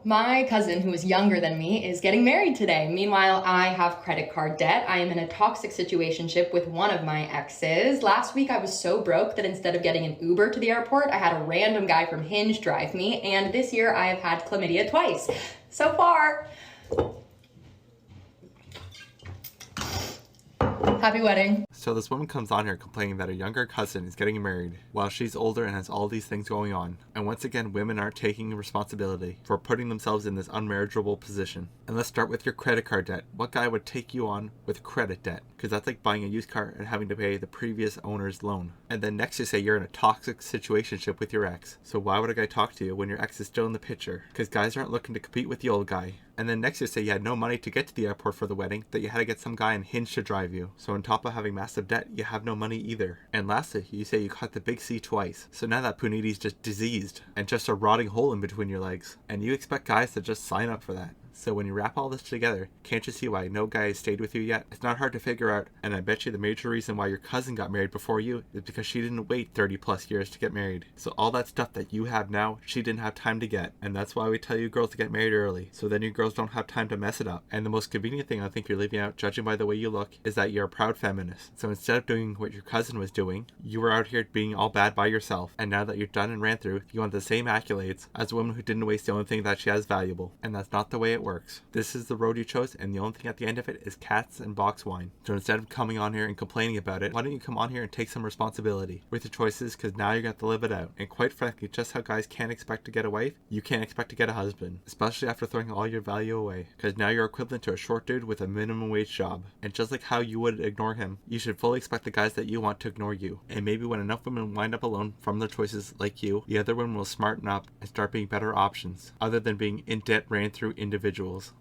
My cousin, who is younger than me, is getting married today. Meanwhile, I have credit card debt. I am in a toxic situationship with one of my exes. Last week, I was so broke that instead of getting an Uber to the airport, I had a random guy from Hinge drive me. And this year, I have had chlamydia twice. So far, happy wedding. So this woman comes on here complaining that her younger cousin is getting married while she's older and has all these things going on. And once again, women aren't taking responsibility for putting themselves in this unmarriageable position. And let's start with your credit card debt. What guy would take you on with credit debt? Because that's like buying a used car and having to pay the previous owner's loan. And then next you say you're in a toxic situationship with your ex. So why would a guy talk to you when your ex is still in the picture? Because guys aren't looking to compete with the old guy. And then next you say you had no money to get to the airport for the wedding, that you had to get some guy on Hinge to drive you. So on top of having massive debt, you have no money either. And lastly, you say you caught the big C twice. So now that puniti's just diseased and just a rotting hole in between your legs. And you expect guys to just sign up for that. So when you wrap all this together, can't you see why no guy has stayed with you yet? It's not hard to figure out, and I bet you the major reason why your cousin got married before you is because she didn't wait 30 plus years to get married. So all that stuff that you have now, she didn't have time to get. And that's why we tell you girls to get married early, so then you girls don't have time to mess it up. And the most convenient thing I think you're leaving out, judging by the way you look, is that you're a proud feminist. So instead of doing what your cousin was doing, you were out here being all bad by yourself. And now that you're done and ran through, you want the same accolades as a woman who didn't waste the only thing that she has valuable. And that's not the way it works. This is the road you chose, and the only thing at the end of it is cats and box wine. So instead of coming on here and complaining about it, why don't you come on here and take some responsibility with your choices, because now you're going to have to live it out. And quite frankly, just how guys can't expect to get a wife, you can't expect to get a husband, especially after throwing all your value away, because now you're equivalent to a short dude with a minimum wage job. And just like how you would ignore him, you should fully expect the guys that you want to ignore you. And maybe when enough women wind up alone from their choices like you, the other women will smarten up and start being better options, other than being in debt ran through individuals.